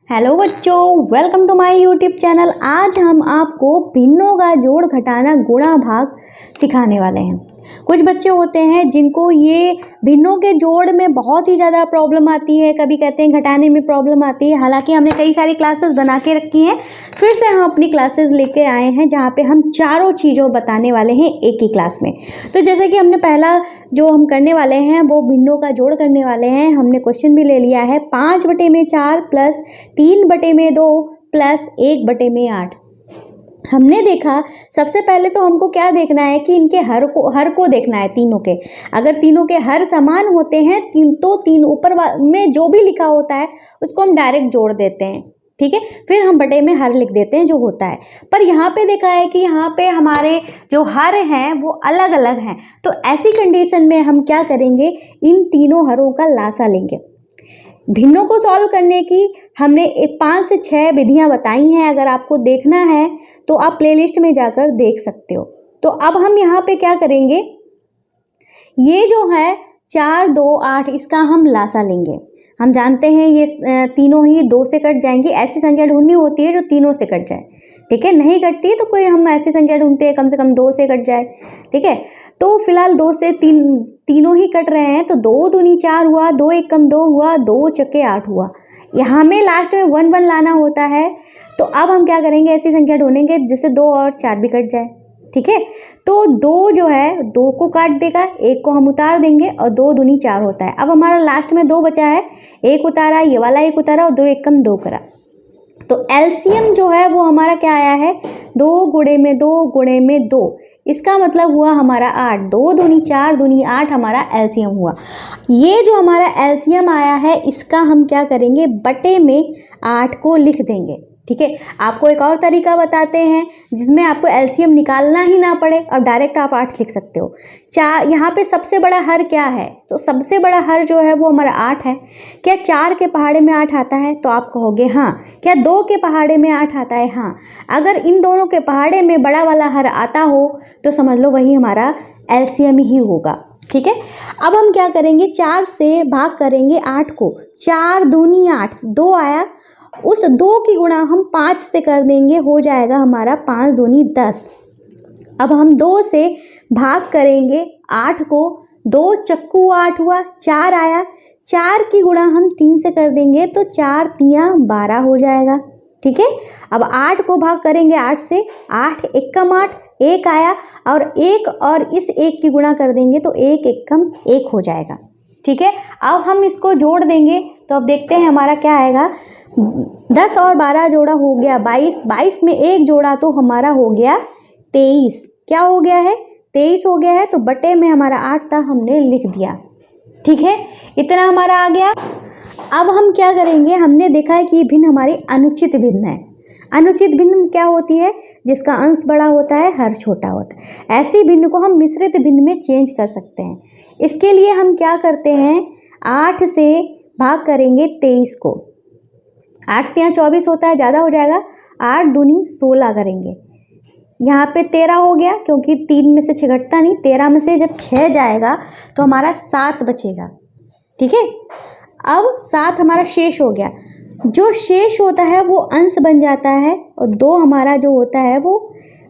Hello बच्चों, welcome to my YouTube channel. आज हम आपको भिन्नों का जोड़ घटाना गुणा भाग सिखाने वाले हैं। कुछ बच्चे होते हैं जिनको ये भिन्नों के जोड़ में बहुत ही ज़्यादा प्रॉब्लम आती है, कभी कहते हैं घटाने में प्रॉब्लम आती है। हालांकि हमने कई सारी क्लासेस बना के रखी हैं, फिर से हम अपनी क्लासेस लेके आए हैं जहाँ पे हम चारों चीज़ों बताने वाले हैं एक ही क्लास में। तो जैसे कि हमने पहला जो हम करने वाले हैं वो भिन्नों का जोड़ करने वाले हैं। हमने क्वेश्चन भी ले लिया है 5/4 प्लस 3/2 प्लस 1/8। हमने देखा सबसे पहले तो हमको क्या देखना है कि इनके हर को देखना है तीनों के। अगर तीनों के हर समान होते हैं तो तीन ऊपर में जो भी लिखा होता है उसको हम डायरेक्ट जोड़ देते हैं, ठीक है। फिर हम बटे में हर लिख देते हैं जो होता है। पर यहाँ पे देखा है कि यहाँ पे हमारे जो हर हैं वो अलग अलग हैं। तो ऐसी कंडीशन में हम क्या करेंगे, इन तीनों हरों का लासा लेंगे। भिन्नों को सॉल्व करने की हमने 5 से 6 विधियां बताई हैं। अगर आपको देखना है तो आप प्लेलिस्ट में जाकर देख सकते हो। तो अब हम यहाँ पे क्या करेंगे, ये जो है 4, 2, 8 इसका हम लासा लेंगे। हम जानते हैं ये तीनों ही 2 से कट जाएंगी। ऐसी संख्या ढूंढनी होती है जो तीनों से कट जाए, ठीक है। नहीं कटती है तो कोई हम ऐसी संख्या ढूंढते हैं कम से कम 2 से कट जाए, ठीक है। तो फिलहाल 2 से तीनों ही कट रहे हैं। तो 2 दूनी 4 हुआ, 2 1 कम 2 हुआ, 2 चक्के 8 हुआ। यहाँ में लास्ट में 1 1 लाना होता है। तो अब हम क्या करेंगे, ऐसी संख्या ढूंढेंगे जिससे 2 और 4 भी कट जाए, ठीक है। तो 2 जो है 2 को काट देगा, 1 को हम उतार देंगे और 2 दूनी 4 होता है। अब हमारा लास्ट में 2 बचा है, 1 उतारा, ये वाला 1 उतारा और 2 1 कम 2 करा। तो एलसीएम जो है वो हमारा क्या आया है, 2 गुणे में 2 गुणे में 2। इसका मतलब हुआ हमारा 8। 2 दूनी 4 दूनी 8 हमारा एलसीएम हुआ। ये जो हमारा एलसीएम आया है इसका हम क्या करेंगे, बटे में 8 को लिख देंगे, ठीक है। आपको एक और तरीका बताते हैं जिसमें आपको एलसीएम निकालना ही ना पड़े और डायरेक्ट आप 8 लिख सकते हो। यहाँ पे सबसे बड़ा हर क्या है, तो सबसे बड़ा हर जो है वो हमारा 8 है। क्या 4 के पहाड़े में 8 आता है, तो आप कहोगे हाँ। क्या 2 के पहाड़े में 8 आता है, हाँ। अगर इन दोनों के पहाड़े में बड़ा वाला हर आता हो तो समझ लो वही हमारा एलसीएम ही होगा, ठीक है। अब हम क्या करेंगे, 4 से भाग करेंगे 8 को। 4 दूनी 8, 2 आया, उस 2 की गुणा हम 5 से कर देंगे, हो जाएगा हमारा 5 दूनी 10। अब हम 2 से भाग करेंगे 8 को, 2 चक्कू 8 हुआ, 4 आया, 4 की गुणा हम 3 से कर देंगे तो 4 तियां 12 हो जाएगा, ठीक है। अब 8 को भाग करेंगे 8 से, 8 1 कम 8, 1 आया और 1 और इस 1 की गुणा कर देंगे तो 1 1 कम 1 हो जाएगा, ठीक है। अब हम इसको जोड़ देंगे तो अब देखते हैं हमारा क्या आएगा। 10 और 12 जोड़ा हो गया 22, 22 में 1 जोड़ा तो हमारा हो गया 23। क्या हो गया है, 23 हो गया है। तो बटे में हमारा 8 था, हमने लिख दिया, ठीक है। इतना हमारा आ गया। अब हम क्या करेंगे, हमने देखा है कि ये भिन्न हमारी अनुचित भिन्न है। अनुचित भिन्न क्या होती है, जिसका अंश बड़ा होता है हर छोटा होता है। ऐसी भिन्न को हम मिश्रित भिन्न में चेंज कर सकते हैं। इसके लिए हम क्या करते हैं, 8 से भाग करेंगे 23 को। 8 तियां 24 होता है, ज़्यादा हो जाएगा। 8 दूनी 16 करेंगे, यहाँ पे 13 हो गया क्योंकि 3 में से 6 घटता नहीं। 13 में से जब 6 जाएगा तो हमारा 7 बचेगा, ठीक है। अब 7 हमारा शेष हो गया। जो शेष होता है वो अंश बन जाता है और 2 हमारा जो होता है वो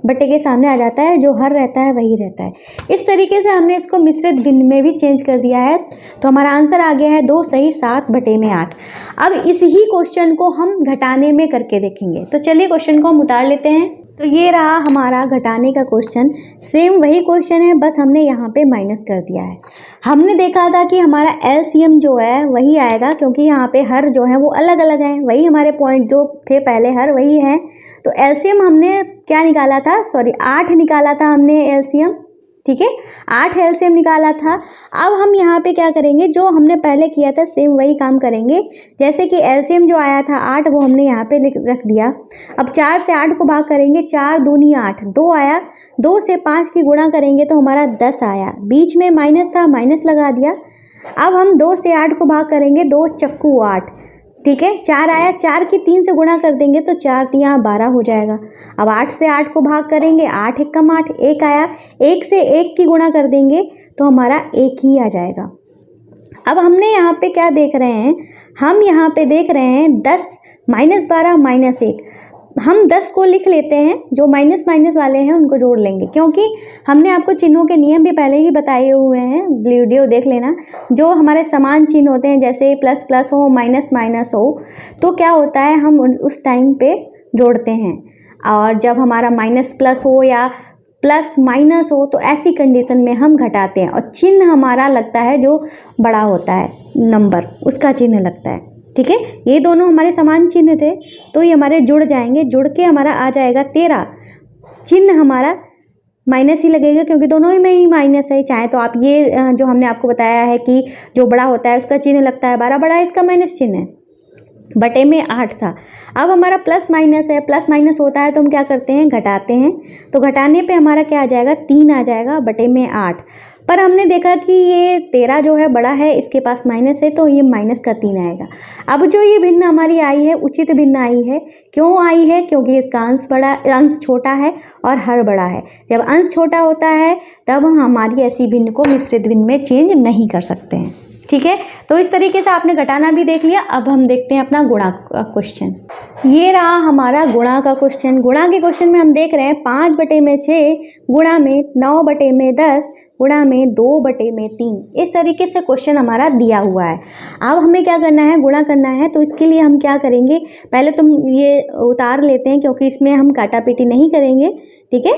बटे के सामने आ जाता है। जो हर रहता है वही रहता है। इस तरीके से हमने इसको मिश्रित भिन्न में भी चेंज कर दिया है। तो हमारा आंसर आ गया है 2 सही 7/8। अब इस ही क्वेश्चन को हम घटाने में करके देखेंगे। तो चलिए क्वेश्चन को हम उतार लेते हैं। तो ये रहा हमारा घटाने का क्वेश्चन। सेम वही क्वेश्चन है, बस हमने यहाँ पे माइनस कर दिया है। हमने देखा था कि हमारा एलसीएम जो है वही आएगा क्योंकि यहाँ पे हर जो है वो अलग अलग हैं। वही हमारे पॉइंट जो थे पहले हर वही हैं। तो एलसीएम हमने क्या निकाला था, 8 निकाला था हमने एलसीएम, ठीक है। 8 एलसीएम निकाला था। अब हम यहाँ पे क्या करेंगे, जो हमने पहले किया था सेम वही काम करेंगे। जैसे कि एलसीएम जो आया था 8 वो हमने यहाँ पे रख दिया। अब 4 से 8 को भाग करेंगे, 4 दूनी 8, 2 आया, 2 से 5 की गुणा करेंगे तो हमारा 10 आया। बीच में माइनस था, माइनस लगा दिया। अब हम 2 से 8 को भाग करेंगे, 2 चक्कू 8, ठीक है। 4 आया, 4 की 3 से गुणा कर देंगे तो 4 तियां 12 हो जाएगा। अब 8 से 8 को भाग करेंगे, 8 1 कम 8, 1 आया, 1 से 1 की गुणा कर देंगे तो हमारा 1 ही आ जाएगा। अब हमने यहाँ पे क्या देख रहे हैं, हम यहाँ पे देख रहे हैं 10 -12 -1। हम 10 को लिख लेते हैं, जो माइनस माइनस वाले हैं उनको जोड़ लेंगे, क्योंकि हमने आपको चिन्हों के नियम भी पहले ही बताए हुए हैं, वीडियो देख लेना। जो हमारे समान चिन्ह होते हैं, जैसे प्लस प्लस हो, माइनस माइनस हो, तो क्या होता है हम उस टाइम पे जोड़ते हैं। और जब हमारा माइनस प्लस हो या प्लस माइनस हो, तो ऐसी कंडीशन में हम घटाते हैं और चिन्ह हमारा लगता है जो बड़ा होता है नंबर, उसका चिन्ह लगता है। ठीक है, ये दोनों हमारे समान चिन्ह थे, तो ये हमारे जुड़ जाएंगे, जुड़ के हमारा आ जाएगा 13। चिन्ह हमारा माइनस ही लगेगा, क्योंकि दोनों ही में ही माइनस है। चाहे तो आप ये जो हमने आपको बताया है कि जो बड़ा होता है उसका चिन्ह लगता है 12, बड़ा इसका माइनस चिन्ह है, बटे में 8 था। अब हमारा प्लस माइनस है, प्लस माइनस होता है तो हम क्या करते हैं, घटाते हैं। तो घटाने पे हमारा क्या आ जाएगा, 3 आ जाएगा, बटे में 8। पर हमने देखा कि ये 13 जो है बड़ा है, इसके पास माइनस है, तो ये माइनस का 3 आएगा। अब जो ये भिन्न हमारी आई है, उचित भिन्न आई है। क्यों आई है, क्योंकि इसका अंश छोटा है और हर बड़ा है। जब अंश छोटा होता है तब हम हमारी ऐसी भिन्न को मिश्रित भिन्न में चेंज नहीं कर सकते हैं। ठीक है, तो इस तरीके से आपने घटाना भी देख लिया। अब हम देखते हैं अपना गुणा का क्वेश्चन। ये रहा हमारा गुणा का क्वेश्चन। गुणा के क्वेश्चन में हम देख रहे हैं 5/6 गुणा में 9/10 गुणा में 2/3। इस तरीके से क्वेश्चन हमारा दिया हुआ है। अब हमें क्या करना है, गुणा करना है। तो इसके लिए हम क्या करेंगे, पहले तुम ये उतार लेते हैं, क्योंकि इसमें हम काटा पीटी नहीं करेंगे। ठीक है,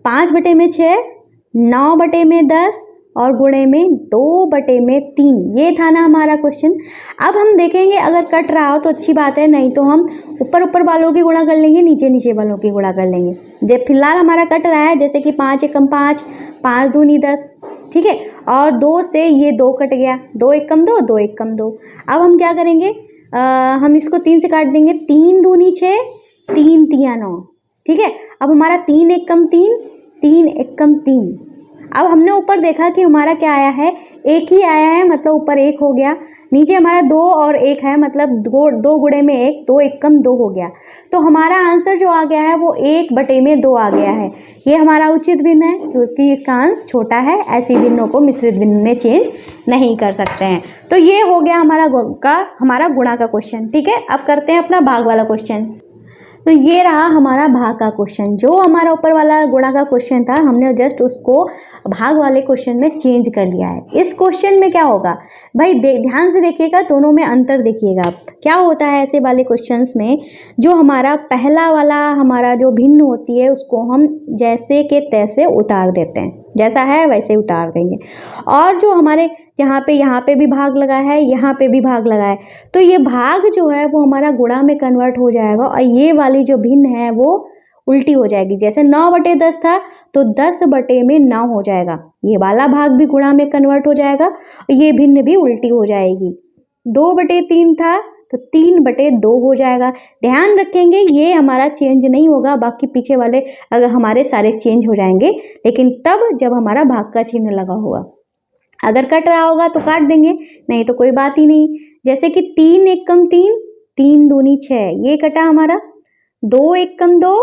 5/6, 9/10 और गुणे में 2/3। ये था ना हमारा क्वेश्चन। अब हम देखेंगे अगर कट रहा हो तो अच्छी बात है, नहीं तो हम ऊपर ऊपर वालों की गुणा कर लेंगे, नीचे नीचे वालों की गुणा कर लेंगे। जब फिलहाल हमारा कट रहा है, जैसे कि 5 एकम 5, 5 दूनी 10। ठीक है, और 2 से ये 2 कट गया, 2 एकम 2, 2 एकम 2। अब हम क्या करेंगे, हम इसको 3 से काट देंगे, 3 दूनी 6, 3 तिया 9। ठीक है, अब हमारा 3 एकम 3, 3 एकम 3। अब हमने ऊपर देखा कि हमारा क्या आया है, 1 ही आया है, मतलब ऊपर 1 हो गया। नीचे हमारा 2 और 1 है, मतलब 2 गुणे में 1, 2 एकम 2 हो गया। तो हमारा आंसर जो आ गया है वो 1/2 आ गया है। ये हमारा उचित भिन्न है, क्योंकि इसका अंश छोटा है। ऐसी भिन्नों को मिश्रित भिन्न में चेंज नहीं कर सकते हैं। तो ये हो गया हमारा गुणा का क्वेश्चन। ठीक है, अब करते हैं अपना भाग वाला क्वेश्चन। तो ये रहा हमारा भाग का क्वेश्चन। जो हमारा ऊपर वाला गुणा का क्वेश्चन था, हमने जस्ट उसको भाग वाले क्वेश्चन में चेंज कर लिया है। इस क्वेश्चन में क्या होगा भाई, ध्यान से देखिएगा, दोनों में अंतर देखिएगा। क्या होता है ऐसे वाले क्वेश्चंस में, जो हमारा पहला वाला हमारा जो भिन्न होती है उसको हम जैसे के तैसे उतार देते हैं, जैसा है वैसे उतार देंगे। और जो हमारे यहाँ पे भी भाग लगा है, यहाँ पे भी भाग लगा है, तो ये भाग जो है वो हमारा गुणा में कन्वर्ट हो जाएगा, और ये वाली जो भिन्न है वो उल्टी हो जाएगी। जैसे 9/10 था तो 10/9 हो जाएगा। ये वाला भाग भी गुणा में कन्वर्ट हो जाएगा, ये भिन्न भी उल्टी हो जाएगी। 2/3 था तो 3/2 हो जाएगा। ध्यान रखेंगे ये हमारा चेंज नहीं होगा, बाकी पीछे वाले अगर हमारे सारे चेंज हो जाएंगे, लेकिन तब जब हमारा भाग का चिन्ह लगा होगा। अगर कट रहा होगा तो काट देंगे, नहीं तो कोई बात ही नहीं। जैसे कि 3 एकम 3, 3 दूनी 6, ये कटा हमारा। 2 एकम 2,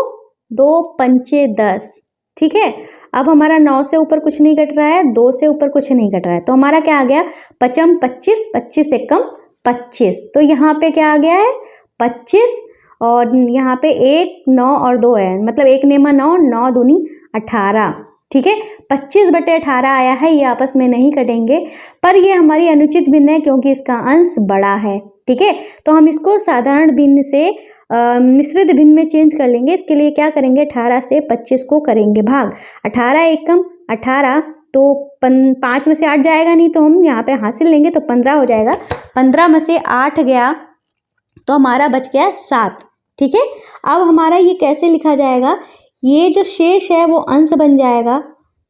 2 पंचे 10। ठीक है, अब हमारा 9 से ऊपर कुछ नहीं कट रहा है, 2 से ऊपर कुछ नहीं कट रहा है, तो हमारा क्या आ गया, 5 25, 25 एकम 25। तो यहाँ पे क्या आ गया है, 25, और यहाँ पे 1, 9 और 2 है, मतलब 1 नेमा 9, 9 दूनी 18। ठीक है, 25/18 आया है। ये आपस में नहीं कटेंगे, पर ये हमारी अनुचित भिन्न है, क्योंकि इसका अंश बड़ा है। ठीक है, तो हम इसको साधारण भिन्न से मिश्रित भिन्न में चेंज कर लेंगे। इसके लिए क्या करेंगे, 18 से 25 को करेंगे भाग। 18 एकम 18, तो 5 में से 8 जाएगा नहीं, तो हम यहाँ पे हासिल लेंगे तो 15 हो जाएगा। 15 में से 8 गया तो हमारा बच गया 7। ठीक है, अब हमारा ये कैसे लिखा जाएगा, ये जो शेष है वो अंश बन जाएगा,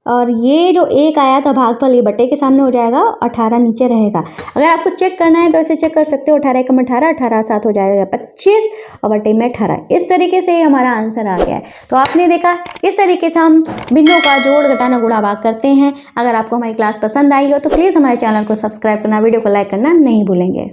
और ये जो 1 आया था भागफल, ये बटे के सामने हो जाएगा, 18 नीचे रहेगा। अगर आपको चेक करना है तो ऐसे चेक कर सकते हो, 18 एकम 18, 18 7 हो जाएगा 25, और बटे में 18। इस तरीके से हमारा आंसर आ गया है। तो आपने देखा, इस तरीके से हम भिन्नों का जोड़ घटाना गुणा भाग करते हैं। अगर आपको हमारी क्लास पसंद आई हो तो प्लीज़ हमारे चैनल को सब्सक्राइब करना, वीडियो को लाइक करना नहीं भूलेंगे।